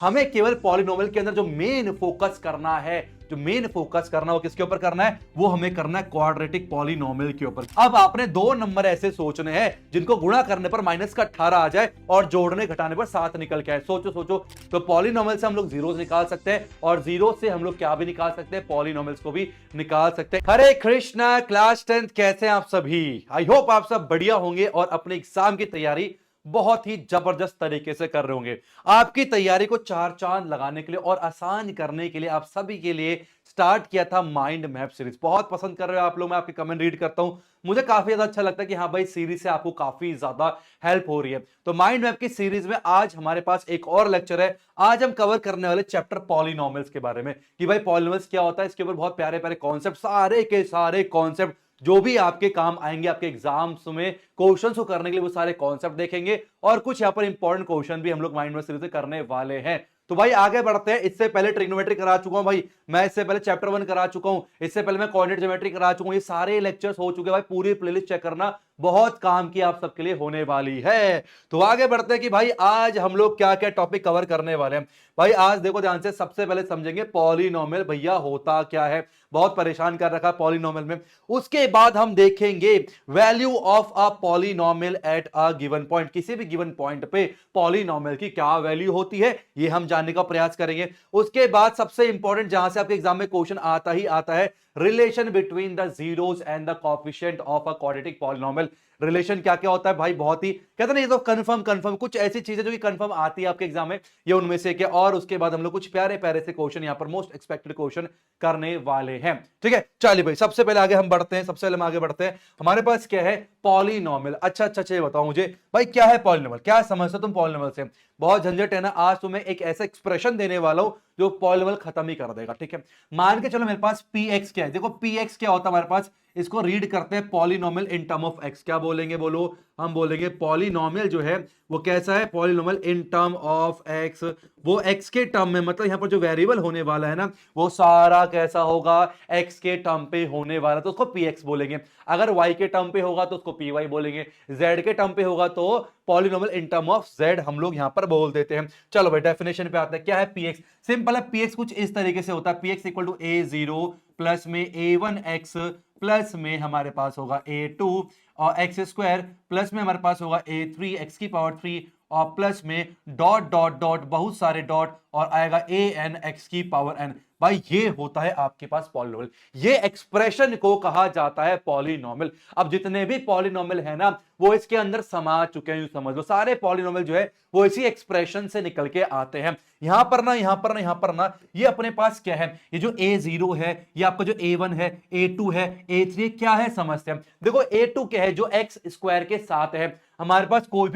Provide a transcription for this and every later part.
हमें केवल पॉलिनोमियल के अंदर जो मेन फोकस करना है, जो मेन फोकस करना वो किसके ऊपर करना है, वो हमें करना है क्वाड्रेटिक पॉलिनोमियल के ऊपर। अब आपने दो नंबर ऐसे सोचने हैं जिनको गुणा करने पर माइनस का 18 आ जाए और जोड़ने घटाने पर 7 निकल के आए। सोचो सोचो, तो पॉलिनोमियल से हम लोग जीरोस निकाल सकते हैं और जीरो से हम लोग क्या भी निकाल सकते हैं, पॉलिनोमियल्स को भी निकाल सकते हैं। हरे कृष्णा, क्लास 10 कैसे हैं आप सभी? आई होप आप सब बढ़िया होंगे और अपने एग्जाम की तैयारी बहुत ही जबरदस्त तरीके से कर रहे होंगे। आपकी तैयारी को चार चांद लगाने के लिए और आसान करने के लिए आप सभी के लिए स्टार्ट किया था माइंड मैप सीरीज। बहुत पसंद कर रहे हो आप लोग, मैं आपके कमेंट रीड करता हूं, मुझे काफी ज्यादा अच्छा लगता है कि हाँ भाई सीरीज से आपको काफी ज्यादा हेल्प हो रही है। तो माइंड मैप की सीरीज में आज हमारे पास एक और लेक्चर है। आज हम कवर करने वाले चैप्टर पॉलिनोमियल्स के बारे में कि भाई पॉलिनोमियल्स क्या होता है, इसके ऊपर बहुत प्यारे प्यारे कॉन्सेप्ट, सारे के सारे कॉन्सेप्ट जो भी आपके काम आएंगे आपके एग्जाम्स में क्वेश्चंस को करने के लिए, वो सारे कॉन्सेप्ट देखेंगे और कुछ यहां पर इंपॉर्टेंट क्वेश्चन भी हम लोग माइंड मैप सीरीज से करने वाले हैं। तो भाई आगे बढ़ते हैं। इससे पहले ट्रिग्नोमेट्री करा चुका हूं भाई मैं, इससे पहले चैप्टर 1 करा चुका हूं, इससे पहले मैं कोऑर्डिनेट ज्योमेट्री करा चुका हूं। ये सारे लेक्चर्स हो चुके हैं भाई, पूरी प्लेलिस्ट चेक करना, बहुत काम की आप सबके लिए होने वाली है। तो आगे बढ़ते हैं कि भाई आज हम लोग क्या क्या टॉपिक कवर करने वाले हैं। भाई आज देखो ध्यान से, सबसे पहले समझेंगे पॉलिनोमियल भैया होता क्या है, बहुत परेशान कर रखा पॉलिनोमियल में। उसके बाद हम देखेंगे value of a polynomial at a given point, किसी भी गिवन पॉइंट पे पॉलिनोमियल की क्या वैल्यू होती है ये हम जानने का प्रयास करेंगे। उसके बाद सबसे इंपॉर्टेंट, जहां से आपके एग्जाम में क्वेश्चन आता ही आता है, relation between the zeros and the coefficient of a quadratic polynomial. Relation क्या क्या होता है भाई, बहुत ही कहते ना ये तो कंफर्म कंफर्म, कुछ ऐसी चीजें जो कि कंफर्म आती है आपके एग्जाम में, ये उनमें से क्या। और उसके बाद हम लोग कुछ प्यारे प्यारे से क्वेश्चन यहां पर मोस्ट एक्सपेक्टेड क्वेश्चन करने वाले हैं। ठीक है, चलिए भाई सबसे पहले आगे हम बढ़ते हैं। सबसे पहले हम आगे बढ़ते हैं, हमारे पास क्या है, पॉलिनोमियल। अच्छा अच्छा अच्छा, ये बताओ मुझे भाई क्या है पॉलिनोमियल, क्या समझते हो तुम पॉलिनोमियल से? बहुत झंझट है ना, आज तुम्हें एक ऐसा एक्सप्रेशन देने वाला हूं जो पॉलिनोमियल खत्म ही कर देगा। ठीक है, मान के चलो मेरे पास पी एक्स क्या है, देखो पी एक्स क्या होता है हमारे पास, इसको रीड करते हैं polynomial in term of x. क्या बोलेंगे बोलो, हम बोलेंगे पॉलिनोमियल जो है वो कैसा है, polynomial in term of x. वो एक्स के टर्म में, मतलब यहां पर जो वेरिएबल होने वाला है ना, वो सारा कैसा होगा, एक्स के टर्म पे होने वाला, तो उसको पी एक्स बोलेंगे। अगर वाई के टर्म पे होगा तो उसको पी वाई बोलेंगे, जेड के टर्म पे होगा तो polynomial in term of Z हम लोग यहां पर बोल देते हैं। चलो भाई डेफिनेशन पे आते हैं, क्या है पी एक्स। सिंपल है, पी एक्स कुछ इस तरीके से होता है, P X equal to A zero plus में ए वन एक्स प्लस में हमारे पास होगा ए टू और एक्स स्क्वायर प्लस में हमारे पास होगा ए थ्री एक्स की पावर थ्री और प्लस में डॉट डॉट डॉट बहुत सारे डॉट और आएगा ए एन एक्स की पावर एन। भाई ये होता है आपके पास पॉलिनोमियल, ये एक्सप्रेशन को कहा जाता है पॉलिनोमियल। अब जितने भी पॉलिनोमियल है ना वो इसके अंदर समा चुके हैं, समझ लो सारे पॉलिनोमियल जो है वो इसी एक्सप्रेशन से निकल के आते हैं। यहां पर ना यहां पर ना यहां पर ना, ये अपने पास क्या है, ये जो ए जीरो है, ये आपका जो ए वन है, ए टू है, ए थ्री क्या है समझते हैं। देखो ए टू क्या है, जो एक्स स्क्वायर के साथ है, हमारे पास कोई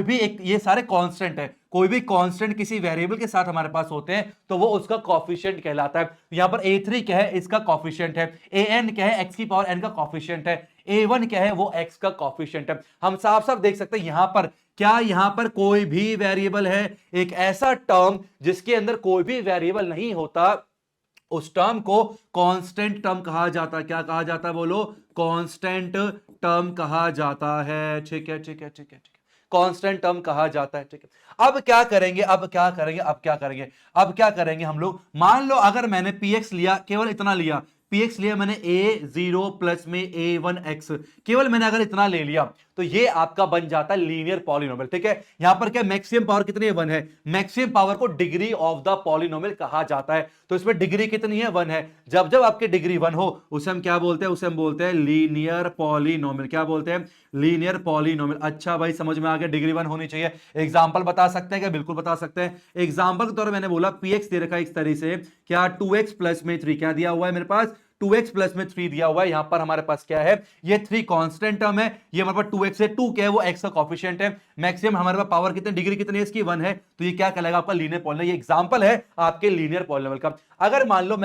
भी एक, ये सारे कांस्टेंट है, कोई भी कांस्टेंट किसी वेरिएबल के साथ हमारे पास होते हैं तो वो उसका कोएफिशिएंट कहलाता है। यहां पर a3 क्या है, इसका कोएफिशिएंट है, an क्या है, x की पावर n का कोएफिशिएंट है, a1 क्या है, वो x का कोएफिशिएंट है। हम साफ साफ देख सकते हैं यहां पर क्या, यहां पर कोई भी वेरिएबल है, एक ऐसा टर्म जिसके अंदर कोई भी वेरिएबल नहीं होता, उस टर्म को कांस्टेंट टर्म कहा जाता है। क्या कहा जाता है बोलो, कांस्टेंट टर्म कहा जाता है। ठीक है ठीक है ठीक है ठीक है, कांस्टेंट टर्म कहा जाता है। ठीक है, अब क्या करेंगे, अब क्या करेंगे हम लोग, मान लो अगर मैंने px लिया, केवल इतना लिया, px लिया मैंने a जीरो प्लस में a1x, केवल मैंने अगर इतना ले लिया तो ये आपका बन जाता है लीनियर पॉलिनोमियल। ठीक है, यहां पर क्या मैक्सिमम पावर कितनी है, 1 है, मैक्सिमम पावर को डिग्री ऑफ द पॉलिनोमियल कहा जाता है। तो इसमें डिग्री कितनी है, 1 है। जब जब आपकी डिग्री 1 हो उसे हम क्या बोलते हैं, उसे हम बोलते हैं लीनियर पॉलिनोमियल। क्या बोलते हैं, लीनियर पॉलिनोमियल। अच्छा भाई समझ में आ गया, डिग्री 1 होनी चाहिए। एग्जांपल बता सकते हैं क्या, बिल्कुल बता सकते हैं। एग्जांपल के तौर पर मैंने बोला px दे रखा है इस तरह से, क्या 2x प्लस में 3 क्या दिया हुआ है मेरे पास, 2x प्लस में 3 दिया हुआ है। यहां पर हमारे पास क्या है, ये 3 कांस्टेंट टर्म है, ये हमारे पास 2x है, 2 क्या है, वो x का कोएफिशिएंट है। मैक्सिमम हमारे पास पावर कितनी, डिग्री कितनी है इसकी, 1 है, तो ये क्या कहलाएगा आपका लीनियर पॉलिनोमियल। ये एग्जांपल है आपके लीनियर पॉलिनोमियल का। अगर मान लो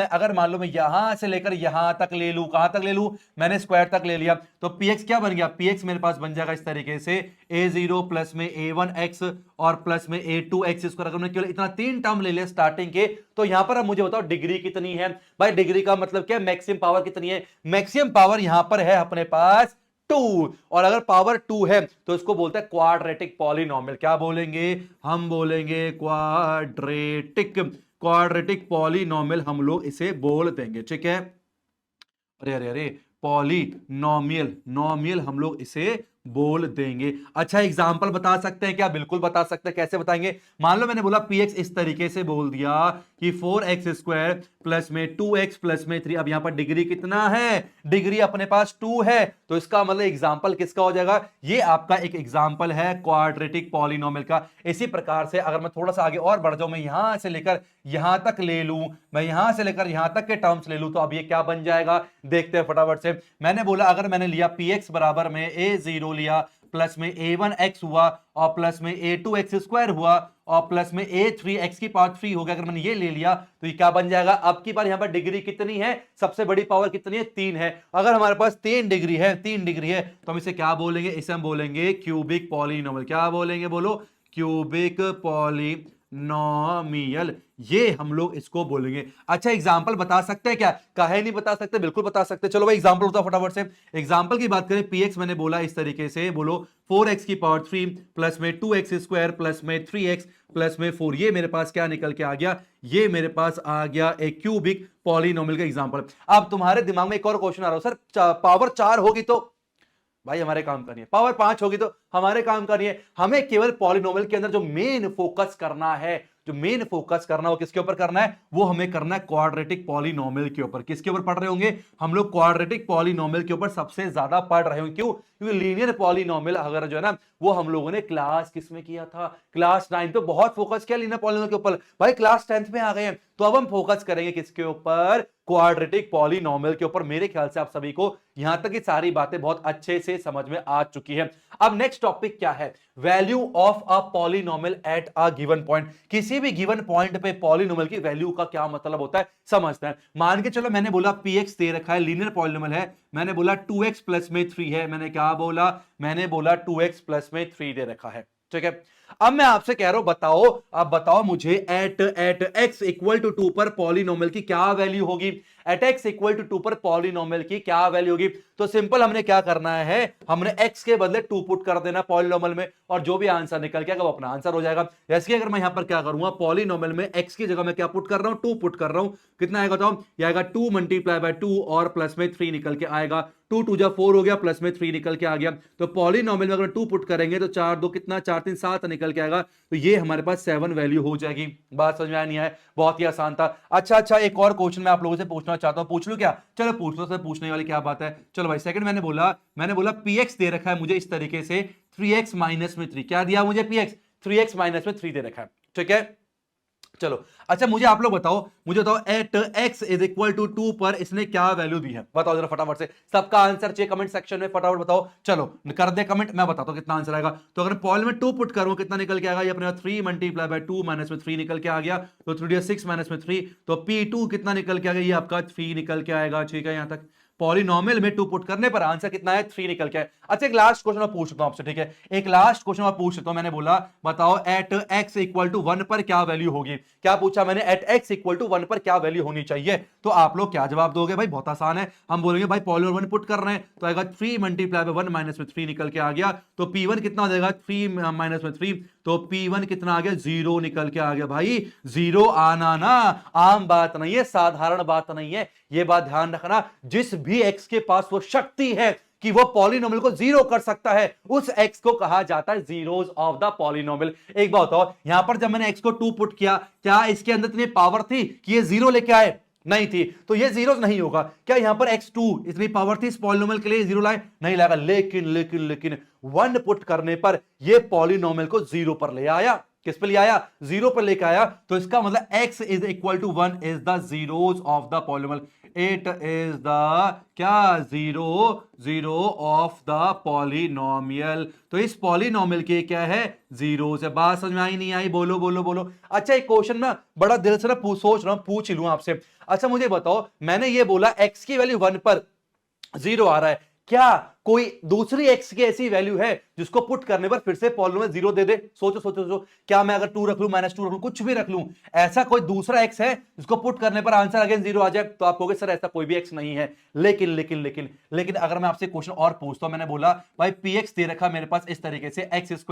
मैं यहां से लेकर यहां तक ले लूं, कहां तक ले लूं, मैंने स्क्वायर तक ले लिया, तो px क्या बन गया, px मेरे पास बन जाएगा इस तरीके से, a0 प्लस में a1x और प्लस में a2x स्क्वायर। अगर मैंने केवल इतना 3 टर्म ले लिया स्टार्टिंग के, तो यहां पर अब मुझे बताओ डिग्री कितनी है। भाई डिग्री का मतलब क्या, मैक्सिमम पावर कितनी है, मैक्सिमम पावर यहां पर है अपने पास टू, और अगर पावर टू है तो इसको बोलते हैं क्वाड्रेटिक पॉलिनोमियल। क्या बोलेंगे? हम बोलेंगे क्वाड्रेटिक पॉलिनोमियल हम लोग इसे बोल देंगे, ठीक है। अरे अरे अरे, पॉलिनोमियल, नोमियल हम लोग इसे बोल देंगे। अच्छा, एग्जांपल बता सकते हैं क्या? बिल्कुल बता सकते हैं। कैसे बताएंगे? मान लो मैंने बोला px इस तरीके से बोल दिया कि 4x स्क्वायर प्लस में 2x प्लस में 3। अब यहां पर डिग्री कितना है? डिग्री अपने पास 2 है, तो इसका मतलब एग्जांपल किसका हो जाएगा? ये आपका एक एग्जांपल है क्वाड्रेटिक पॉलिनोमियल का। इसी प्रकार से अगर मैं थोड़ा सा आगे और बढ़ जाऊं, मैं यहां से लेकर यहां तक ले लूं, मैं यहां से लेकर यहां तक के टर्म्स ले लूं, तो अब ये क्या बन जाएगा? देखते हैं फटाफट से। मैंने बोला अगर मैंने लिया px बराबर में a0 लिया, प्लस में a1x हुआ, और प्लस में a2x स्क्वायर हुआ, और प्लस में a3x की पावर 3 हो गया। अगर मैंने ये ले लिया तो ये क्या बन जाएगा? अब की बार यहां पर डिग्री कितनी है? सबसे बड़ी पावर कितनी है? 3 है। अगर हमारे पास 3 डिग्री है, 3 डिग्री है, तो हम इसे क्या बोलेंगे? इसे हम बोलेंगे क्यूबिक पॉलिनोमियल। क्या बोलेंगे? बोलो, क्यूबिक पॉलिनोमियल, ये हम लोग इसको बोलेंगे। अच्छा, एग्जांपल बता सकते हैं क्या? काहे नहीं बता सकते? बिल्कुल बता सकते। चलो भाई एग्जांपल बताओ फटाफट से। एग्जांपल की बात करें, px मैंने बोला इस तरीके से, बोलो 4x की पावर 3 प्लस में 2x स्क्वायर प्लस में 3x प्लस में 4। ये मेरे पास क्या निकल के आ गया? ये मेरे पास आ गया एक क्यूबिक पॉलिनोमियल का एग्जांपल। अब तुम्हारे दिमाग में एक और क्वेश्चन आ रहा हो, सर पावर 4 होगी तो भाई हमारे काम का नहीं है, पावर 5 होगी तो हमारे काम का नहीं है। हमें केवल पॉलिनोमियल के अंदर जो मेन फोकस करना है, जो मेन फोकस करना है वो किसके ऊपर करना है? वो हमें करना है क्वाड्रेटिक पॉलिनोमियल के ऊपर। किसके ऊपर पढ़ रहे होंगे हम लोग? क्वाड्रेटिक पॉलिनोमियल के ऊपर सबसे ज्यादा पढ़ रहे होंगे। क्यों? क्योंकि लीनियर पॉलिनोमियल अगर जो है ना, वो हम लोगों ने क्लास किस में किया था? क्लास 9 पे बहुत फोकस किया लीनियर पॉलिनोमियल के ऊपर। भाई क्लास 10th में आ गए हैं, तो अब हम फोकस करेंगे किसके ऊपर? क्वाड्रेटिक पॉलिनोमियल के ऊपर। मेरे ख्याल से आप सभी को यहां तक की सारी बातें बहुत अच्छे से समझ में आ चुकी है। अब नेक्स्ट टॉपिक क्या है? Value of a polynomial at a given point. किसी भी गिवन पॉइंट पे पॉलिनोमियल की वैल्यू का क्या मतलब होता है समझते हैं। मान के चलो मैंने बोला px दे रखा है, लीनियर पॉलिनोमियल है, मैंने बोला 2x प्लस में 3 है। मैंने क्या बोला? मैंने बोला 2x प्लस में 3 दे रखा है, ठीक है। अब मैं आपसे कह रहा हूं, बताओ, अब बताओ मुझे एट x इक्वल टू 2 पर पॉलिनोमियल की क्या वैल्यू होगी? एट x इक्वल टू 2 पर पॉलिनोमियल की क्या वैल्यू होगी? तो सिंपल हमने क्या करना है, हमने x के बदले 2 पुट कर देना पॉलिनोमियल में, और जो भी आंसर निकल के आएगा वो अपना आंसर हो जाएगा। जैसे कि अगर मैं यहां पर क्या करूंगा, पॉलिनोमियल में x की जगह मैं क्या पुट कर रहा हूं? 2 पुट कर रहा हूं। कितना आएगा बताओ? ये आएगा 2 मल्टीप्लाई बाय 2 और प्लस में 3 निकल के आएगा। 2 2 जा 4 हो गया, प्लस में 3 निकल के आ गया। तो पॉलिनोमियल में अगर 2 पुट करेंगे तो 4 2 कितना, 4 3 7 निकल के आएगा। तो ये हमारे पास 7 वैल्यू हो जाएगी। बात समझ में आया नहीं है? बहुत ही आसान था। अच्छा, एक और क्वेश्चन मैं आप लोगों से पूछना चाहता हूं, पूछ लूं क्या? चलो पूछ लो, सर पूछने वाली क्या बात है। चलो भाई, सेकंड मैंने बोला px दे रखा है मुझे इस तरीके से 3x माइनस में 3। क्या दिया मुझे? px 3x माइनस में 3 दे रखा है, ठीक है। चलो, अच्छा मुझे आप लोग बताओ, at x is equal to 2 पर इसने क्या वैल्यू दी है? बताओ जरा फटाफट से। सबका आंसर चाहिए कमेंट सेक्शन में, फटाफट बताओ। चलो कर दे कमेंट, मैं बताता हूं कितना आंसर आएगा। तो अगर पॉल में 2 पुट करूं, कितना निकल के आएगा? ये अपने 3 मल्टीप्लाई बाय 2 माइनस में 3 निकल के आ गया। तो 3 6 माइनस में 3, तो p2 कितना निकल के आ गया? ये आपका 3 निकल के आएगा, ठीक है। यहां तक पॉलिनोमियल में 2 पुट करने पर आंसर कितना है? 3 निकल के आए। अच्छा, एक लास्ट क्वेश्चन मैं पूछ सकता हूं आपसे, ठीक है। एक लास्ट क्वेश्चन मैं पूछ सकता हूं। मैंने बोला बताओ एट x इक्वल टू 1 पर क्या वैल्यू होगी? क्या पूछा मैंने? एट x इक्वल टू 1 पर क्या वैल्यू होनी चाहिए? तो आप लोग क्या जवाब दोगे? भाई बहुत आसान है, हम बोलेंगे भाई पॉलिनोमियल 1 पुट कर रहे हैं, तो आएगा 3 मल्टीप्लाई बाय 1 माइनस में 3 निकल के आ गया। तो p1 कितना हो जाएगा? 3 माइनस में 3, तो p1 कितना आ गया? 0 निकल के आ गया। भाई 0 आना ना आम बात नहीं है, साधारण बात नहीं है। ये बात ध्यान रखना, जिस भी x के पास वो शक्ति है कि वो पॉलिनोमियल को 0 कर सकता है, उस x को कहा जाता है जीरोस ऑफ द पॉलिनोमियल। एक बात बताओ, यहां पर जब मैंने x को 2 पुट किया, क्या इसके अंदर इतनी पावर थी कि ये 0 लेके आए? नहीं थी, तो ये जीरो नहीं होगा। क्या यहां पर x2 इतनी पावर थी इस पॉलिनोमियल के लिए 0 लाए? नहीं लाएगा। लेकिन 1 पुट करने पर ये पॉलिनोमियल को 0 पर ले आया। किस पे ले आया? 0 पर लेकर आया। तो इसका मतलब x is equal to 1 is the zeros of the polynomial. It is the क्या? Zero of the polynomial. तो इस पॉलिनोमियल के क्या है? जीरोस है। बात समझ में आई नहीं आई? बोलो बोलो बोलो। अच्छा, एक क्वेश्चन ना बड़ा दिल से ना सोच रहा हूं, पूछ ही लूं आपसे। अच्छा मुझे बताओ, मैंने ये बोला x की वैल्यू 1 पर 0 आ रहा है, क्या कोई दूसरी x की ऐसी वैल्यू है जिसको पुट करने पर फिर से पॉलिनोमियल जीरो दे दे? सोचो सोचो सोचो, क्या मैं अगर 2 रख लूं, -2 रख लूं, कुछ भी रख लूं, ऐसा कोई दूसरा x है जिसको पुट करने पर आंसर अगेन जीरो आ जाए? तो आप कहोगे सर ऐसा कोई भी x नहीं है। लेकिन लेकिन लेकिन लेकिन अगर मैं आपसे क्वेश्चन और पूछता हूं, मैंने बोला भाई px दे रखा मेरे पास इस तरीके से x² -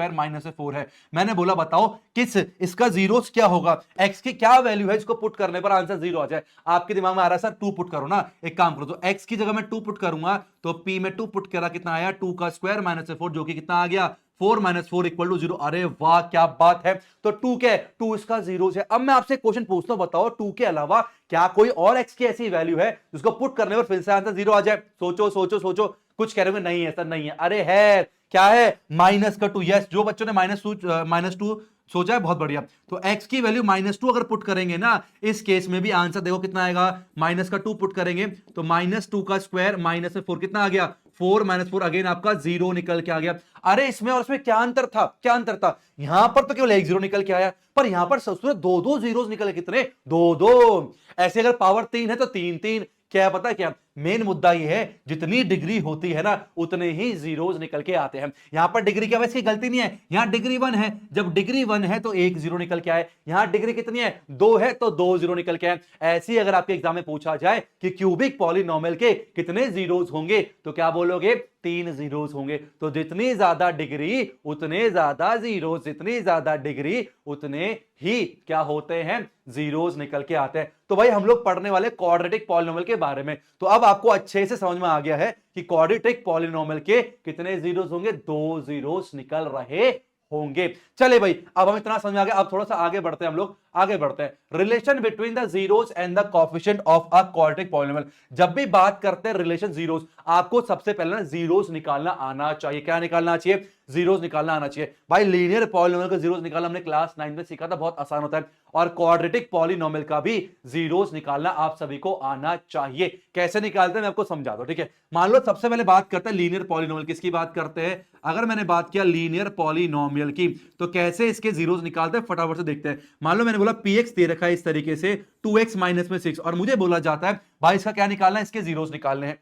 4 है, मैंने बोला बताओ किस इसका जीरोस क्या होगा, x की क्या वैल्यू है जिसको पुट करने पर आंसर जीरो आ जाए? आपके दिमाग में आ रहा है सर 2 पुट करो ना, एक काम करो, तो x की जगह मैं 2 पुट करूंगा तो p में 2 पुट करा, कितना आया 2 का स्क्वायर -4, जो कि कितना आ गया 4 - 4 = 0। अरे वाह क्या बात है, तो 2 क्या है, 2 इसका जीरो है। अब मैं आपसे क्वेश्चन पूछता हूं, बताओ 2 के अलावा क्या कोई और x की ऐसी वैल्यू है जिसको पुट करने पर फिर से आंसर जीरो आ जाए? सोचो सोचो सोचो, कुछ कह रहे होंगे नहीं है सर नहीं है, अरे है, क्या है, -2। यस, जो बच्चों ने -2 सोचा है बहुत बढ़िया। तो x की वैल्यू -2 अगर पुट करेंगे ना, इस केस में भी आंसर देखो कितना आएगा, -2 पुट करेंगे तो -2 का स्क्वायर -4 कितना आ गया, 4 - 4 अगेन आपका जीरो निकल के आ गया। अरे इसमें और इसमें क्या अंतर था, क्या अंतर था, यहां पर तो केवल एक जीरो निकल के आया, पर यहां पर ससुर दो जीरोस निकले, कितने, दो। ऐसे अगर पावर 3 है तो 3 क्या पता है, क्या मेन मुद्दा ये है, जितनी डिग्री होती है ना उतने ही जीरोस निकल के आते हैं। यहां पर डिग्री क्या वैसे गलती नहीं है, यहां डिग्री 1 है, जब डिग्री 1 है तो एक जीरो निकल के आए, यहां डिग्री कितनी है 2 है तो 2 जीरो निकल के आए। ऐसे ही अगर आपके एग्जाम में पूछा जाए कि क्यूबिक पॉलिनोमियल के कितने जीरोस होंगे तो क्या बोलोगे, 3 जीरोस होंगे। तो जितनी ज्यादा डिग्री उतने ज्यादा जीरोस, जितनी ज्यादा डिग्री उतने ही क्या होते हैं, जीरोस निकल के आते हैं। तो भाई हम लोग पढ़ने वाले क्वाड्रेटिक पॉलिनोमियल के बारे में, तो अब आपको अच्छे से समझ में आ गया है कि क्वाड्रेटिक पॉलिनोमियल के कितने जीरोस होंगे, 2 जीरोस निकल रहे होंगे। चले भाई, अब हम इतना समझ आ गया, अब थोड़ा सा आगे बढ़ते हैं, हम लोग आगे बढ़ते हैं। Relation between the zeros and the coefficient of a quadratic polynomial. जब भी बात करते हैं रिलेशन जीरोस, आपको सबसे पहले ना जीरोस निकालना आना चाहिए। क्या निकालना चाहिए, जीरोस निकालना आना चाहिए। भाई लीनियर पॉलिनोमियल का जीरोस निकालना हमने क्लास 9 में सीखा था, बहुत आसान होता है, और क्वाड्रेटिक पॉलिनोमियल का भी जीरोस निकालना आप सभी को आना चाहिए। कैसे निकालते हैं मैं आपको समझा दूं, ठीक है। मान लो सबसे पहले बात करते हैं लीनियर पॉलिनोमियल, किसकी बात करते हैं, अगर मैंने बात किया लीनियर पॉलिनोमियल की, तो कैसे इसके जीरोस निकालते हैं फटाफट से देखते हैं। मान लो मैंने बोला px दे रखा है इस तरीके से 2x - 6, और मुझे बोला जाता है भाई इसका क्या निकालना है, इसके जीरोस निकालने हैं।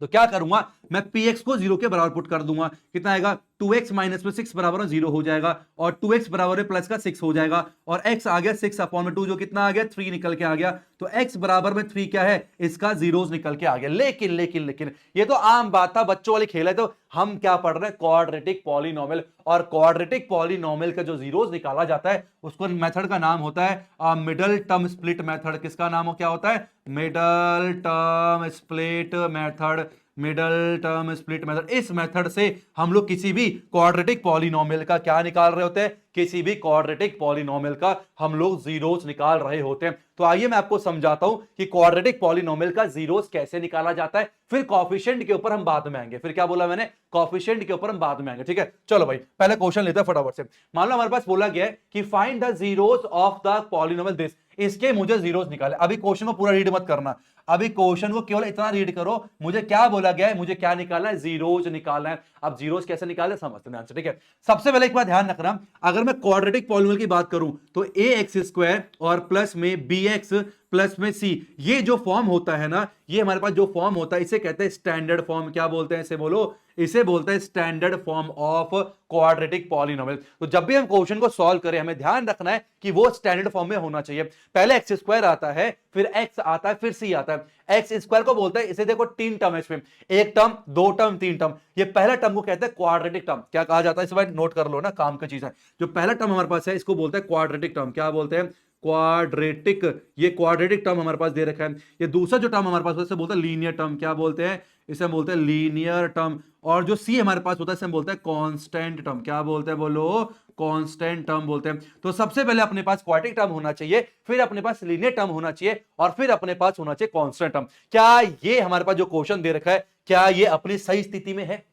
तो क्या करूंगा, मैं px को जीरो के बराबर पुट कर दूंगा, कितना आएगा 2x - 6 बराबर 0 हो जाएगा, और 2x बराबर प्लस का 6 हो जाएगा, और x आ गया 6/2, जो कितना आ गया 3 निकल के आ गया। तो x बराबर में 3 क्या है, इसका जीरोस निकल के आ गया। लेकिन लेकिन लेकिन ये तो आम बात था, बच्चों वाली खेल है, तो हम क्या पढ़ रहे हैं, क्वाड्रेटिक पॉलिनोमियल, और क्वाड्रेटिक पॉलिनोमियल का जो जीरोस निकाला जाता है उसको मेथड का नाम होता है मिडल टर्म स्प्लिट मेथड। किसका नाम हो, क्या होता है, middle term split method, middle term split method. इस मेथड से हम लोग किसी भी क्वाड्रेटिक पॉलिनोमियल का क्या निकाल रहे होते हैं, किसी भी क्वाड्रेटिक पॉलिनोमियल का हम लोग जीरोस निकाल रहे होते हैं। तो आइए मैं आपको समझाता हूं कि क्वाड्रेटिक पॉलिनोमियल का जीरोस कैसे निकाला जाता है, फिर कोएफिशिएंट के ऊपर हम बाद में आएंगे। फिर क्या बोला मैंने, कोएफिशिएंट के ऊपर हम बाद में आएंगे, ठीक है। चलो भाई पहले क्वेश्चन लेते हैं फटाफट से। मान लो हमारे पास बोला गया है कि find the zeros of the polynomial this, इसके मुझे जीरोस निकाले। अभी क्वेश्चन को पूरा रीड मत करना, अभी क्वेश्चन को केवल इतना रीड करो, मुझे क्या बोला गया है, मुझे क्या निकालना है, जीरोस निकालना है। अब जीरोस कैसे निकालना है समझते हैं आंसर, ठीक है। सबसे पहले एक बात ध्यान रखना, अगर मैं क्वाड्रेटिक पॉलिनोमियल की बात करूं तो ax² और प्लस में bx प्लस में c, ये जो फॉर्म होता है ना, ये हमारे पास जो फॉर्म होता है इसे कहते हैं स्टैंडर्ड फॉर्म। क्या बोलते हैं इसे, बोलो, इसे बोलते हैं standard form of quadratic polynomial. तो जब भी हम क्वेश्चन को सॉल्व करें हमें ध्यान रखना है कि वो स्टैंडर्ड फॉर्म में होना चाहिए। पहले x² आता है, फिर x आता है, फिर c आता है। x² को बोलते हैं, इसे देखो 3 टर्म है इसमें, एक टर्म, 2 टर्म, 3 टर्म। ये पहला टर्म को कहते हैं क्वाड्रेटिक टर्म। क्या कहा जाता है, इस बार नोट कर लो ना, काम की चीज है। जो पहला टर्म हमारे पास है इसको बोलते हैं क्वाड्रेटिक टर्म। क्या बोलते हैं, क्वाड्रेटिक, ये क्वाड्रेटिक टर्म हमारे पास दे रखा है। ये दूसरा जो टर्म हमारे पास है इसे बोलते हैं लीनियर टर्म। क्या बोलते हैं, इसे हम बोलते हैं लीनियर टर्म। और जो सी हमारे पास होता है इसे हम बोलते हैं कांस्टेंट टर्म। क्या बोलते हैं, बोलो, कांस्टेंट टर्म बोलते हैं। तो सबसे पहले अपने पास क्वाड्रेटिक टर्म होना चाहिए, फिर अपने पास लीनियर टर्म होना चाहिए, और फिर अपने पास होना चाहिए कांस्टेंट टर्म। क्या ये हमारे पास जो क्वेश्चन दे रखा है, क्या ये अपनी सही स्थिति में है,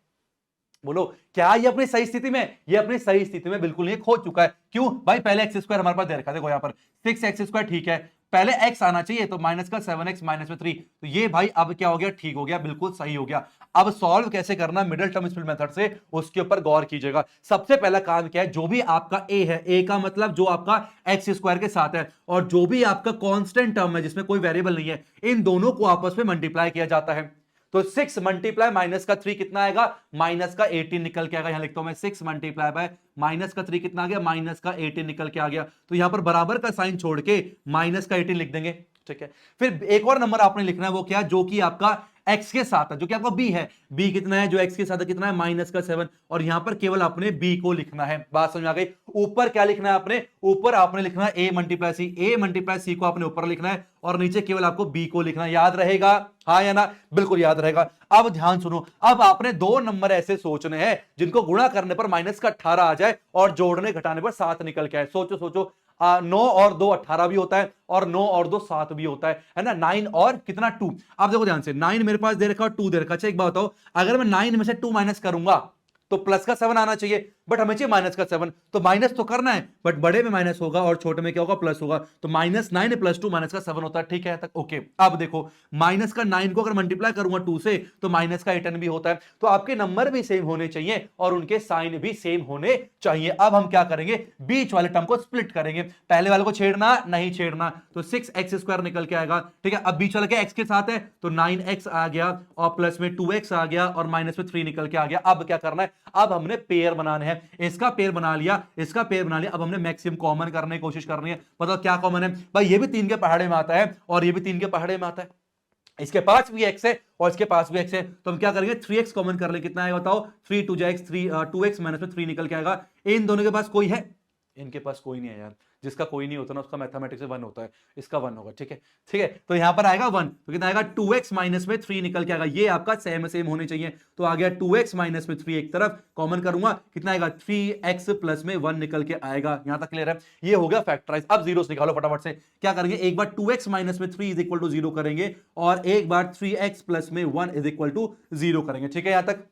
बोलो, क्या ये अपनी सही स्थिति में, ये अपनी सही स्थिति में बिल्कुल ये खो चुका है। क्यों भाई, पहले x² हमारे पास दे रखा है, देखो यहाँ पर 6x², ठीक है, पहले x आना चाहिए, तो माइनस का 7x माइनस में 3, तो ये भाई अब क्या हो गया, ठीक हो गया, बिल्कुल सही हो गया। अब सॉल्व कैसे करना मिडिल टर्म स्प्लिट मेथड से, उसके ऊपर गौर कीजिएगा। सबसे पहला काम क्या है, जो भी आपका a है, a का मतलब जो आपका x² के साथ है, और जो भी आपका कांस्टेंट टर्म है जिसमें कोई वेरिएबल नहीं है, इन दोनों को आपस में मल्टीप्लाई किया जाता है। तो 6 मल्टीप्लाई माइनस का 3 कितना आएगा, माइनस का 18 निकल के आएगा। यहां लिखता हूं मैं 6 मल्टीप्लाई बाय माइनस का 3 कितना आ गया, माइनस का 18 निकल के आ गया। तो यहां पर बराबर का साइन छोड़ के माइनस का 18 लिख देंगे, ठीक है। फिर एक और नंबर आपने लिखना है, वो क्या, जो कि आपका x के साथ है, जो कि आपका b है। b कितना है, जो x के साथ है कितना है, माइनस का 7। और यहां पर केवल आपने b को लिखना है। बात समझ आ गई। ऊपर क्या लिखना है आपने, ऊपर आपने लिखना है a multiply C, a multiply C को आपने ऊपर लिखना है और नीचे केवल आपको b को लिखना है। याद रहेगा, हाँ या ना, बिल्कुल याद रहेगा। अब ध्यान सुनो, अब आपने दो नंबर ऐसे सोचने हैं जिनको गुणा करने पर माइनस का 18 आ जाए और जोड़ने घटाने पर 7 निकल के आए। सोचो सोचो, 9 और 2 18 भी होता है और 9 और 2 7 भी होता है ना। 9 और कितना 2। अब देखो ध्यान से, 9 मेरे पास दे रखा और 2 दे रखा। अच्छा एक बात बताओ, अगर मैं 9 में से 2 माइनस करूंगा तो प्लस का 7 आना चाहिए, बट हमें चाहिए माइनस का 7। तो माइनस तो करना है, बट बड़े में माइनस होगा और छोटे में क्या होगा, प्लस होगा। तो -9 प्लस 2 माइनस का 7 होता है, ठीक है तक ओके। अब देखो, माइनस का 9 को अगर मल्टीप्लाई करूंगा 2 से तो माइनस का 18 भी होता है। तो आपके नंबर भी सेम होने चाहिए और उनके साइन भी सेम होने चाहिए। अब हम क्या करेंगे, बीच वाले टर्म को स्प्लिट करेंगे। पहले वाले को छेड़ना नहीं छेड़ना, तो 6x² निकल के आएगा, ठीक है। अब बीच वाला क्या x के साथ है, तो 9x आ गया और प्लस में 2x आ गया और माइनस में 3 निकल के आ गया। अब क्या करना है, अब हमने पेयर बनाने हैं। इसका पेयर बना लिया, इसका पेयर बना लिया। अब हमने मैक्सिमम कॉमन करने की कोशिश करनी है। बताओ क्या कॉमन है भाई, ये भी 3 के पहाड़े में आता है और ये भी 3 के पहाड़े में आता है। इसके पास भी x है और इसके पास भी x है, तो हम क्या करेंगे, 3x कॉमन कर ले। कितना है बताओ, 3 2 x 3 2x माइनस में 3 निकल के आएगा। इन दोनों के पास कोई है, इनके पास कोई नहीं है यार। जिसका कोई नहीं होता ना उसका मैथमेटिक्स में 1 होता है, इसका 1 होगा, ठीक है ठीक है। तो यहां पर आएगा 1, तो कितना आएगा, 2x माइनस में 3 निकल के आएगा। ये आपका सेम सेम होने चाहिए। तो आ गया 2x माइनस में 3, एक तरफ कॉमन करूंगा, कितना आएगा, 3x प्लस में 1 निकल के आएगा। यहां तक क्लियर है, ये हो गया फैक्टराइज। अब जीरोस निकालो फटाफट से। क्या करेंगे, एक बार 2x माइनस में 3 इज इक्वल टू 0 करेंगे और एक बार 3x प्लस में 1 इज इक्वल टू 0 करेंगे, ठीक है यहां तक।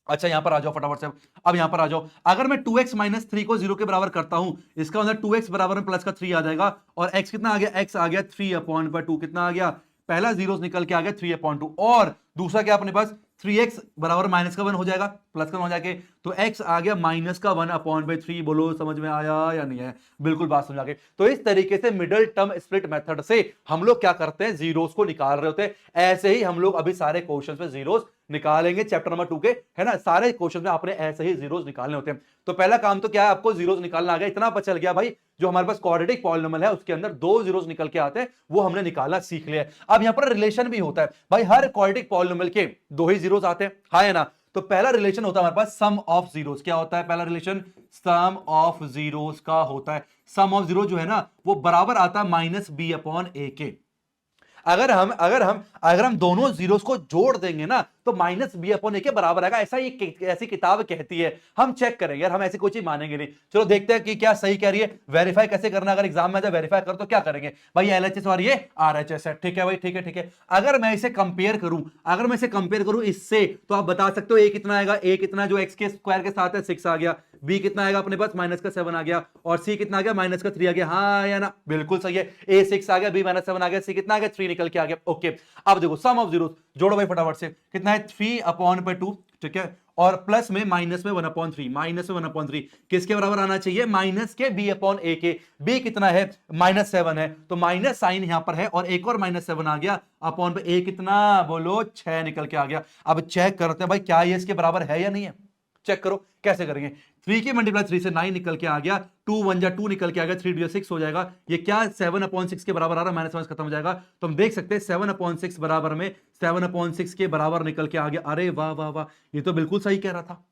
अच्छा यहां पर आ जाओ फटाफट से। अब यहां पर आ जाओ, अगर मैं 2x माइनस 3 को 0 के बराबर करता हूं, इसका मतलब 2x बराबर में प्लस का 3 आ जाएगा और x कितना आ गया, x आ गया 3/2। कितना आ गया, पहला जीरो निकल के आ गया 3/2 और दूसरा क्या अपने पास 3x बराबर माइनस का 1 हो जाएगा, प्लस का 1 हो जाके, तो x आ गया माइनस का 1/3। बोलो समझ में आया या नहीं है, बिल्कुल बात समझ आ गई। तो इस तरीके से मिडिल टर्म स्प्लिट मेथड से हम लोग क्या करते हैं, जीरोस को निकाल रहे होते हैं। ऐसे ही हम लोग अभी सारे क्वेश्चंस में जीरोस निकालेंगे चैप्टर नंबर 2 के, है ना। सारे क्वेश्चन में आपने ऐसे ही जीरोस निकालने होते हैं। तो पहला काम तो क्या है, आपको जीरोस निकालना आ गया। इतना पता चल गया भाई, जो हमारे पास क्वाड्रेटिक पॉलिनोमियल है उसके अंदर 2 जीरोस निकल के आते हैं, वो हमने निकालना सीख लिया है। अब यहां पर रिलेशन भी होता है भाई, हर क्वाड्रेटिक पॉलिनोमियल के 2 ही जीरोस आते हैं, हाँ है ना। तो पहला रिलेशन होता है हमारे पास सम ऑफ जीरोस। क्या होता है पहला रिलेशन, सम ऑफ जीरोस का होता है। सम ऑफ जीरो जो है ना, वो बराबर आता है -b/a के। अगर हम दोनों जीरोस को जोड़ देंगे ना, तो -b/a के बराबर आएगा। ऐसी किताब कहती है। हम चेक करेंगे यार, हम ऐसी कोई चीज मानेंगे नहीं। चलो देखते हैं कि क्या सही कह रही है। वेरीफाई कैसे करना, अगर एग्जाम में वेरीफाई कर तो क्या करेंगे भाई, LHS और ये RHS है, ठीक है भाई, ठीक है ठीक है। अगर मैं इसे कंपेयर करूं इससे, तो आप बता सकते हो a कितना आएगा, a कितना जो x के स्क्वायर के साथ है 6 आ गया, b कितना आएगा अपने पास माइनस का 7 आ गया और c कितना आ गया, माइनस का 3 आ गया, हाँ या ना, बिल्कुल सही है। a 6 आ गया, b -7 आ गया, c कितना आ गया, 3 निकल के आ गया, ओके। अब देखो सम ऑफ जीरोस जोड़ो भाई फटाफट से। कितना है, 3/2, ठीक है, और प्लस में माइनस में 1/3 किसके बराबर आना चाहिए, माइनस के b/a के। b कितना है, -7 है, तो माइनस साइन यहां पर है और एक और -7 आ गया अपॉन पे a कितना, बोलो 6 निकल के आ गया। अब चेक करते हैं भाई क्या ये इसके बराबर है या नहीं है। चेक करो कैसे करेंगे, 3 के मल्टीप्लाई 3 से 9 निकल के आ गया, 2 1 जा 2 निकल के आ गया, 3 2 6 हो जाएगा। ये क्या 7/6 के बराबर आ रहा है, माइनस खत्म हो जाएगा। तो हम देख सकते हैं 7/6 बराबर में 7/6 के बराबर निकल के आ गया। अरे वाह वाह वाह, ये तो बिल्कुल सही कह रहा था,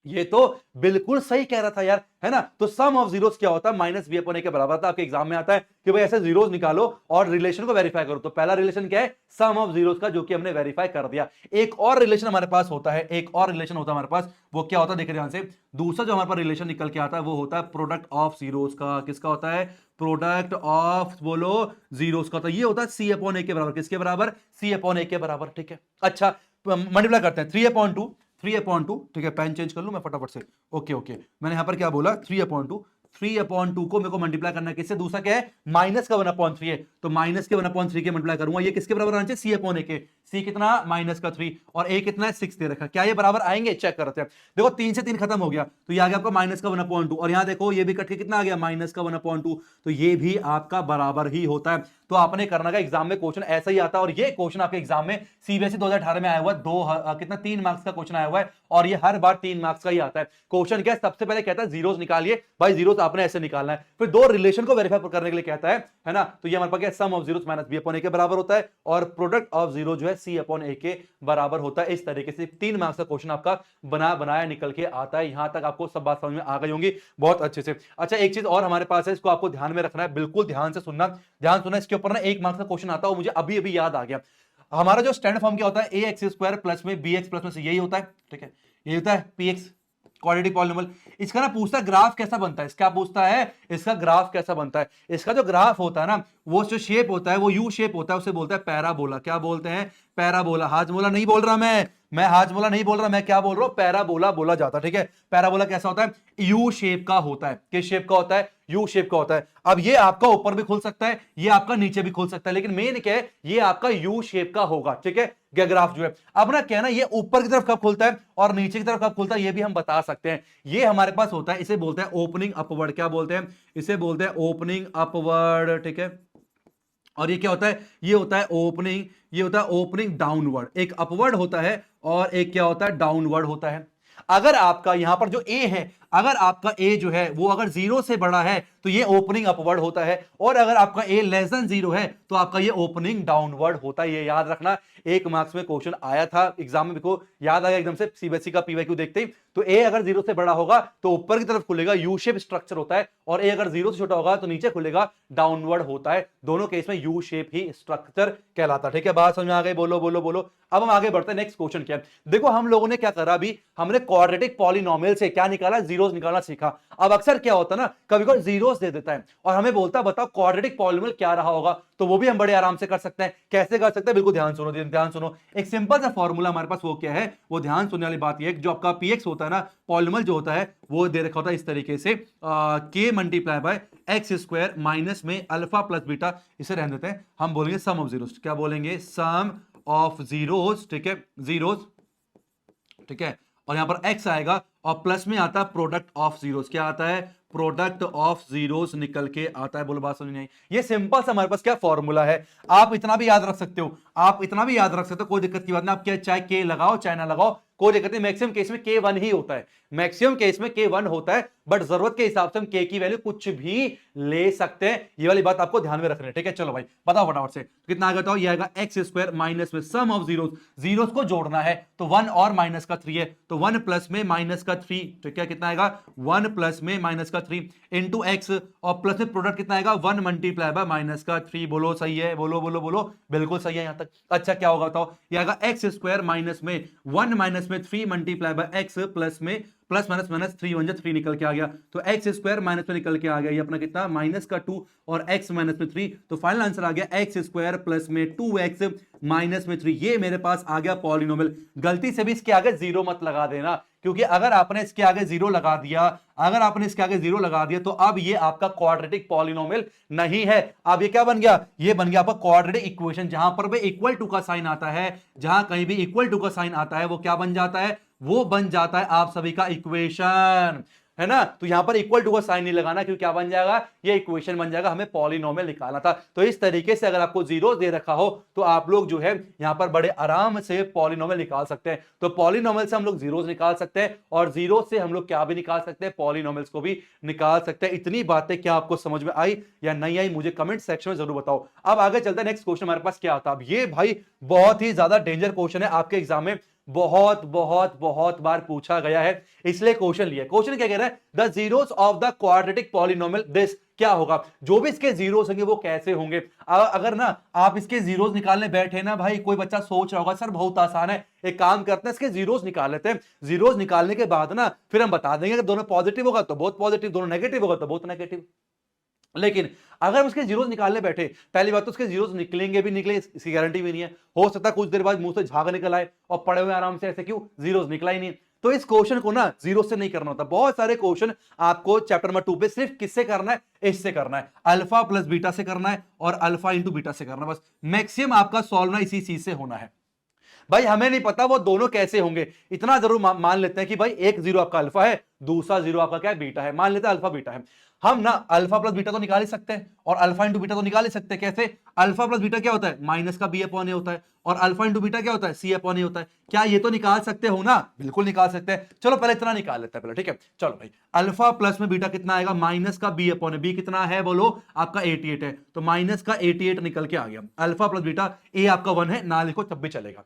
ये तो बिल्कुल सही कह रहा था यार, है ना। तो सम ऑफ जीरोस क्या होता है, -b/a के बराबर था। आपके एग्जाम में आता है कि भाई ऐसे जीरोस निकालो और रिलेशन को वेरीफाई करो। तो पहला रिलेशन क्या है, सम ऑफ जीरोस का, जो कि हमने वेरीफाई कर दिया। एक और रिलेशन हमारे पास होता है, हमारे पास, वो क्या होता है, देखिए ध्यान से। दूसरा जो हमारे पास रिलेशन निकल के आता है वो होता है प्रोडक्ट ऑफ जीरोस का। किसका होता है, प्रोडक्ट ऑफ, बोलो जीरोस का। तो ये होता है c/a के बराबर। किसके बराबर, c/a के बराबर, ठीक है। अच्छा मल्टीप्लाई करते हैं, 3/2, ठीक है। पेन चेंज कर लूं मैं फटाफट से, ओके ओके। मैंने यहां पर क्या बोला, 3/2 को मेरे को मल्टीप्लाई करना है किससे, दूसरा क्या है, माइनस का 1/3 है, तो माइनस के 1/3 के मल्टीप्लाई करूंगा। ये किसके बराबर आना चाहिए, c/a के। c कितना, माइनस का 3 और a कितना है 6 दे रखा। क्या ये बराबर आएंगे, चेक करते हैं। देखो 3 से 3 खत्म हो गया, तो ये आ गया आपका माइनस का 1/2 और यहां देखो ये भी कट के कितना आ गया, माइनस का 1/2। तो ये भी आपका बराबर ही होता है। तो आपने करना का एग्जाम में क्वेश्चन ऐसा ही आता है। और ये क्वेश्चन आपके एग्जाम में सीबीएसई 2018 में आया हुआ है, कितना 3 मार्क्स का क्वेश्चन आया हुआ है और ये हर बार 3 मार्क्स का ही आता है। क्वेश्चन क्या है, सबसे पहले कहता है जीरोस निकालिए, भाई जीरोस आपने ऐसे निकालना है, फिर दो रिलेशन को वेरीफाई करने के लिए कहता है ना। तो ये हमारे पास क्या, sum of zeros minus B upon A के बराबर होता है और प्रोडक्ट ऑफ जीरो जो है सी अपॉन ए के बराबर होता है। इस तरीके से 3 मार्क्स का क्वेश्चन आपका बनाया निकल के आता है। यहां तक आपको सब बात समझ में आ गई होंगी बहुत अच्छे से। अच्छा, एक चीज और हमारे पास है, इसको आपको ध्यान में रखना है, बिल्कुल ध्यान से सुनना, इसके ऊपर ना 1 मार्क्स का क्वेश्चन आता है, मुझे अभी अभी याद आ गया। हमारा जो स्टैंडर्ड फॉर्म क्या होता है, ए एक्स स्क्वायर प्लस में बी एक्स प्लस में सी, यही होता है, ठीक है, यही होता है पी एक्स क्वाड्रेटिक पॉलिनोमियल। इसका ना पूछता है ग्राफ कैसा बनता है, इसका पूछता है इसका ग्राफ कैसा बनता है। इसका जो ग्राफ होता है ना, वो जो शेप होता है वो यू शेप होता है, उसे बोलता है पैराबोला। क्या बोलते हैं, पैराबोला। हाजमोला नहीं बोल रहा मैं हाजमोला नहीं बोल रहा, मैं क्या बोल रहा हूं, पैराबोला बोला जाता है, ठीक है। पैराबोला कैसा होता है, यू शेप का होता है। किस शेप का होता है, यू शेप का होता है। अब ये आपका ऊपर भी खुल सकता है, ये आपका नीचे भी खुल सकता है, लेकिन मेन क्या है, ये आपका यू शेप का होगा, ठीक है, ग्राफ जो है। अब ना क्या है ना, ये ऊपर की तरफ कब खुलता है और नीचे की तरफ कब खुलता है, ये भी हम बता सकते हैं। ये हमारे पास होता है, इसे बोलते हैं ओपनिंग अपवर्ड। क्या बोलते हैं, इसे बोलते हैं ओपनिंग अपवर्ड, ठीक है। और ये क्या होता है, ये होता है ओपनिंग, ये होता है ओपनिंग डाउनवर्ड। एक अपवर्ड होता है और एक क्या होता है, डाउनवर्ड होता है। अगर आपका यहां पर जो ए है, अगर आपका ए जो है वो अगर 0 से बड़ा है तो ये ओपनिंग अपवर्ड होता है, और अगर आपका ए लेस देन 0 है तो आपका ये ओपनिंग डाउनवर्ड होता है। ये याद रखना, 1 मार्क्स में क्वेश्चन आया था एग्जाम में, देखो याद आ गया एकदम से सीबीएसई का पीवाईक्यू देखते ही। तो ए अगर 0 से बड़ा होगा तो ऊपर की तरफ खुलेगा, यू शेप स्ट्रक्चर होता है, और ए अगर 0 से छोटा होगा तो नीचे खुलेगा, डाउनवर्ड होता है। दोनों केस में यू शेप ही स्ट्रक्चर कहलाता है, ठीक है। बात समझ में आ गई, बोलो बोलो बोलो। अब हम आगे बढ़ते हैं, नेक्स्ट क्वेश्चन क्या है, देखो हम लोगों ने क्या करा, अभी हमने क्वाड्रेटिक पॉलिनोमियल से क्या निकाला, जीरोस निकालना सीखा। अब अक्सर क्या होता है ना, कभी कभी जीरोस दे देता है और हमें बोलता है बताओ क्वाड्रेटिक पॉलिनोमियल क्या रहा होगा, तो वो भी हम बड़े आराम से कर सकते हैं। कैसे कर सकते हैं, बिल्कुल ध्यान सुनो, ध्यान सुनो। एक सिंपल सा फॉर्मूला हमारे पास, वो क्या है, वो ध्यान सुनने वाली बात ये है, जो आपका पीएक्स होता है ना, पॉलिनोमियल जो होता है वो दे रखा होता है इस तरीके से, के multiply by x square minus में अल्फा प्लस बीटा। इसे रहने देते हैं, हम बोलेंगे सम ऑफ जीरोस। क्या बोलेंगे, सम ऑफ जीरोस, ठीक है, जीरोस, ठीक है। और यहां पर x आएगा और प्लस में आता है प्रोडक्ट ऑफ जीरोस। क्या आता है, प्रोडक्ट ऑफ जीरोस निकल के आता है। बोलो बात समझ नहीं। ये सिंपल सा हमारे पास क्या फॉर्मूला है, आप इतना भी याद रख सकते हो, आप इतना भी याद रख सकते हो, कोई दिक्कत की बात नहीं। आप क्या चाहे के लगाओ चाहे ना लगाओ, कोई दिक्कत नहीं। मैक्सिमम केस में के 1 ही होता है, मैक्सिमम केस में के 1 होता है, बट जरूरत के हिसाब से हम के की वैल्यू कुछ भी ले सकते हैं। ये वाली बात आपको ध्यान में रखनी है, ठीक है। चलो भाई बताओ फटाफट से, कितना आएगा, तो ये आएगा एक्स स्क्वायर माइनस में सम ऑफ जीरोस, जीरोस को जोड़ना है तो 1 और माइनस का 3 है, तो 1 प्लस में माइनस का 3, ठीक है, कितना आएगा, 1 प्लस में माइनस का 3 इंटू एक्स, और प्लस में प्रोडक्ट कितना आएगा, 1 मल्टीप्लाई बाय माइनस का 3। बोलो सही है, बोलो बोलो बोलो, बिल्कुल सही है यहां तक। अच्छा क्या होगा बताओ, ये आएगा एक्स स्क्वायर माइनस में 1 माइनस में 3 मल्टीप्लाई बाय एक्स प्लस में प्लस माइनस माइनस 3 1 3 निकल के आ गया, तो एक्स स्क्वायर माइनस में निकल के आ गया, ये अपना कितना माइनस का 2 और एक्स माइनस में 3, तो फाइनल आंसर आ गया एक्स स्क्वायर प्लस में 2x माइनस में 3। ये मेरे पास आ गया पॉलिनोमियल। गलती से भी इसके आगे जीरो मत लगा देना, क्योंकि अगर आपने इसके आगे जीरो लगा दिया, अगर आपने इसके आगे जीरो लगा दिया तो अब ये आपका क्वाड्रेटिक पॉलिनोमियल नहीं है। अब ये क्या बन गया, ये बन गया आपका क्वाड्रेटिक इक्वेशन। जहां पर भी इक्वल टू का साइन आता है, जहां कहीं भी इक्वल टू का साइन आता है, वो क्या बन जाता है, वो बन जाता है आप सभी का इक्वेशन, है ना। तो यहां पर इक्वल टू का साइन नहीं लगाना, क्योंकि क्या बन जाएगा, ये इक्वेशन बन जाएगा, हमें पॉलिनोमियल निकालना था। तो इस तरीके से अगर आपको जीरो दे रखा हो तो आप लोग जो है यहां पर बड़े आराम से पॉलिनोमियल निकाल सकते हैं। तो पॉलिनोमियल से हम लोग जीरोस निकाल सकते हैं, और जीरो से हम लोग क्या भी निकाल सकते हैं, पॉलिनोमियल्स को भी निकाल सकते हैं। इतनी बातें क्या आपको समझ में आई या नहीं आई, मुझे कमेंट सेक्शन में जरूर बताओ। अब आगे चलते हैं, नेक्स्ट क्वेश्चन हमारे पास क्या आता है। अब ये भाई बहुत ही ज्यादा डेंजर क्वेश्चन है, आपके एग्जाम में बहुत बहुत बहुत बार पूछा गया है, इसलिए क्वेश्चन लिया। क्वेश्चन क्या कह रहा है, the zeros of the quadratic polynomial this, क्या होगा, जो भी इसके जीरोस होंगे वो कैसे होंगे। अगर ना आप इसके जीरोस निकालने बैठे ना भाई, कोई बच्चा सोच रहा होगा सर बहुत आसान है, एक काम करते हैं इसके जीरोस निकाल लेते हैं। जीरोस निकालने के बाद ना फिर हम बता देंगे कि दोनों पॉजिटिव होगा तो बहुत पॉजिटिव, दोनों नेगेटिव होगा तो बहुत नेगेटिव। लेकिन अगर उसके जीरोस निकालने बैठे, पहली बात तो उसके जीरोस निकलेंगे भी, निकले इसकी गारंटी भी नहीं है, हो सकता है कुछ देर बाद मुंह से झाग निकल आए और पड़े हुए आराम से, ऐसे क्यों, जीरोस निकला ही नहीं। तो इस क्वेश्चन को ना जीरो से नहीं करना होता। बहुत सारे क्वेश्चन आपको चैप्टर नंबर 2 पे सिर्फ किससे करना है, इससे करना है, अल्फा प्लस बीटा से करना है और अल्फा इंटू बीटा से करना है, बस मैक्सिमम आपका सॉल्व ना इसी चीज से होना है। भाई हमें नहीं पता वो दोनों कैसे होंगे, इतना जरूर मान लेते हैं कि भाई एक जीरो आपका अल्फा है, दूसरा जीरो आपका क्या है, बीटा है, मान लेते हैं अल्फा बीटा है। हम ना अल्फा प्लस बीटा तो निकाल ही सकते हैं और अल्फा इंटू बीटा तो निकाल ही सकते हैं। कैसे? अल्फा प्लस बीटा क्या होता है? माइनस का बी अपॉन ए होता है और अल्फा इंटू बीटा क्या होता है? सी अपॉन ए होता है। क्या ये तो निकाल सकते हो ना? बिल्कुल निकाल सकते हैं। चलो पहले इतना निकाल लेते हैं पहले, ठीक है। चलो भाई, अल्फा प्लस में बीटा कितना आएगा? माइनस का बी अपॉन ए। बी कितना है बोलो? आपका 88 है, तो माइनस का 88 निकल के आ गया। अल्फा प्लस बीटा, ए आपका 1 है, ना लिखो तब भी चलेगा।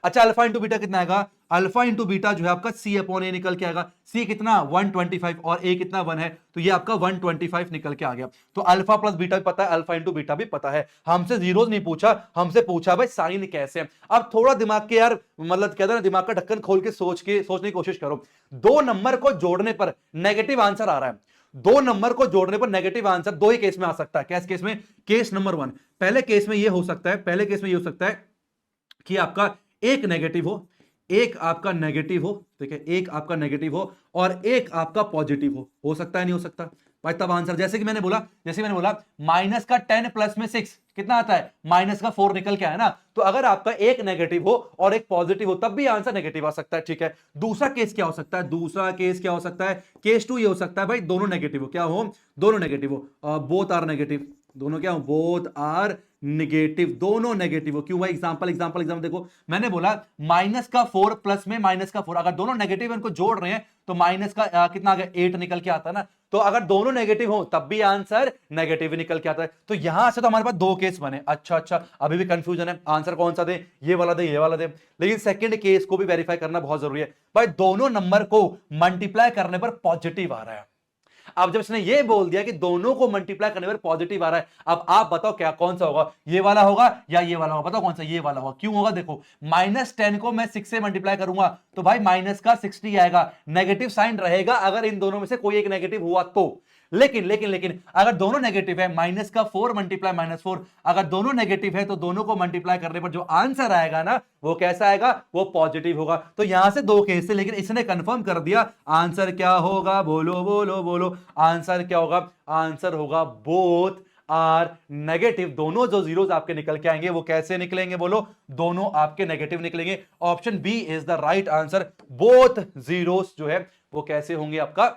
अच्छा, अल्फा इंटू बीटा कितना आएगा? अल्फा इंटू बीटा जो है आपका सी अपॉन ए निकल के आएगा। सी कितना? 125 और ए कितना? 1 है, तो ये आपका 125 निकल के आ गया। तो अल्फा प्लस बीटा भी पता है, अल्फा इंटू बीटा भी पता है। हमसे जीरोस नहीं पूछा, हमसे पूछा भाई साइन कैसे है। अब थोड़ा दिमाग के यार मतलब कहते हैं ना, दिमाग का ढक्कन खोल के सोचने की कोशिश करो। दो नंबर को जोड़ने पर नेगेटिव आंसर आ रहा है। दो नंबर को जोड़ने पर नेगेटिव आंसर दो ही केस में आ सकता है। कैसे केस में? केस नंबर 1, पहले केस में ये हो सकता है, पहले केस में ये हो सकता है कि आपका एक नेगेटिव हो, एक आपका नेगेटिव हो, ठीक है, एक आपका नेगेटिव हो और एक आपका पॉजिटिव हो सकता है, नहीं हो सकता भाई? तब आंसर जैसे कि मैंने बोला माइनस का 10 प्लस में 6 कितना आता है? माइनस का 4 निकल के आया ना। तो अगर आपका एक नेगेटिव हो और एक पॉजिटिव हो तब भी आंसर नेगेटिव आ सकता है, ठीक है। दूसरा केस क्या हो सकता है? दूसरा केस क्या हो सकता है? केस 2 ये हो सकता है भाई, दोनों नेगेटिव हो। क्या हो? दोनों नेगेटिव हो, बोथ आर नेगेटिव। दोनों क्या हो? बोथ आर नेगेटिव, दोनों नेगेटिव हो। क्यों भाई? एग्जांपल देखो, मैंने बोला माइनस का 4 प्लस में माइनस का 4, अगर दोनों नेगेटिव इनको जोड़ रहे हैं तो माइनस का कितना आ गया? 8 निकल के आता है ना। तो अगर दोनों नेगेटिव हो तब भी आंसर नेगेटिव निकल के आता है। तो यहां से तो हमारे पास दो केस बने। अच्छा, अभी भी कंफ्यूजन है, आंसर कौन सा दे? ये वाला दे, ये वाला दे? लेकिन सेकंड केस को भी वेरीफाई करना बहुत जरूरी है भाई। दोनों नंबर को मल्टीप्लाई करने पर पॉजिटिव आ रहा है। अब जब इसने ये बोल दिया कि दोनों को मल्टीप्लाई करने पर पॉजिटिव आ रहा है, अब आप बताओ क्या कौन सा होगा? ये वाला होगा या ये वाला होगा? बताओ कौन सा? ये वाला होगा। क्यों होगा? देखो, -10 को मैं 6 से मल्टीप्लाई करूंगा तो भाई माइनस का 60 आएगा, नेगेटिव साइन रहेगा अगर इन दोनों में से कोई एक नेगेटिव हुआ तो। लेकिन अगर दोनों नेगेटिव है, माइनस का 4 मल्टीप्लाई -4, अगर दोनों नेगेटिव है तो दोनों को मल्टीप्लाई करने पर जो आंसर आएगा ना वो कैसा आएगा? वो पॉजिटिव होगा। तो यहां से दो केस है, लेकिन इसने कंफर्म कर दिया आंसर क्या होगा? बोलो आंसर क्या होगा? आंसर होगा बोथ आर नेगेटिव। दोनों जो जीरोस आपके निकल के आएंगे वो कैसे निकलेंगे? बोलो, दोनों आपके नेगेटिव निकलेंगे। Option B is the right answer. Both zeros जो है वो कैसे होंगे? आपका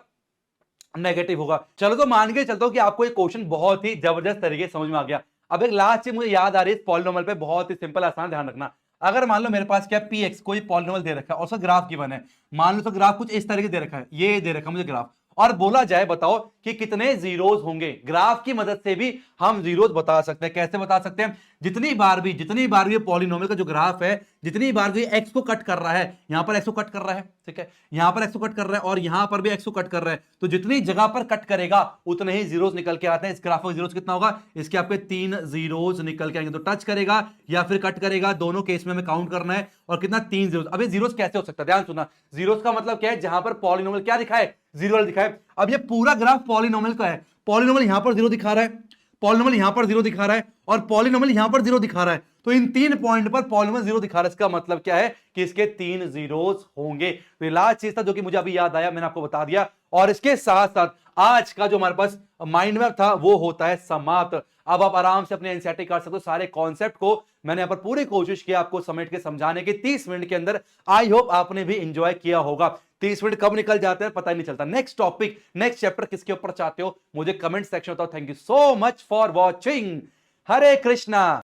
नेगेटिव होगा। चलो तो मान के चलता हूं कि आपको ये क्वेश्चन बहुत ही जबरदस्त तरीके से समझ में आ गया। अब एक लास्ट चीज मुझे याद आ रही है पॉलिनोमियल पे, बहुत ही सिंपल आसान, ध्यान रखना। अगर मान लो मेरे पास क्या पी एक्स कोई पॉलिनोमियल दे रखा है और उसका ग्राफ गिवन है, मान लो तो ग्राफ कुछ इस तरीके दे रखा है, ये दे रखा है मुझे ग्राफ, और बोला जाए बताओ कि कितने जीरोस होंगे। ग्राफ की मदद से भी हम जीरोस बता सकते हैं। कैसे बता सकते हैं? जितनी बार भी पॉलिनोमियल का जो ग्राफ है, जितनी बार भी एक्स को कट कर रहा है, यहां पर एक्स को कट कर रहा है, ठीक है, यहां पर एक्स को कट कर रहा है और यहां पर भी एक्स को कट कर रहा है, तो जितनी जगह पर कट करेगा उतने ही जीरोस निकल के आते हैं। इस ग्राफ का जीरोस कितना होगा? इसके आपके 3 जीरोस निकल के आएंगे। तो टच करेगा या फिर कट करेगा, दोनों केस में हमें काउंट करना है। और कितना? 3 जीरोस। अबे जीरोस कैसे हो सकता है? ध्यान सुनना, जीरोस का मतलब क्या है? जहां पर पॉलिनोमियल क्या दिखाए? जीरो दिखाए। अब ये पूरा ग्राफ पॉलिनोमियल का है, पॉलिनोमियल यहां पर जीरो दिखा रहा है, पॉलिनोमियल यहां पर जीरो दिखा रहा है और पॉलिनोमियल यहां पर जीरो दिखा रहा है, तो इन 3 पॉइंट पर पॉलिनोमियल जीरो दिखा रहा है। इसका मतलब क्या है? कि इसके 3 जीरोस होंगे। तो ये लास्ट चीज था जो कि मुझे अभी याद आया, मैंने आपको बता दिया। और इसके साथ साथ आज का जो हमारे पास माइंड मैप था वो होता है समाप्त। अब आप आराम से अपने एनसीईआरटी कर सकते हो। सारे कॉन्सेप्ट को मैंने यहां पर पूरी कोशिश की आपको समेट के समझाने की 30 मिनट के अंदर। आई होप आपने भी एंजॉय किया होगा। 30 मिनट कब निकल जाते हैं पता ही नहीं चलता। नेक्स्ट टॉपिक, नेक्स्ट चैप्टर किसके ऊपर चाहते हो मुझे कमेंट सेक्शन बताओ। Thank you so much for watching. Hare Krishna.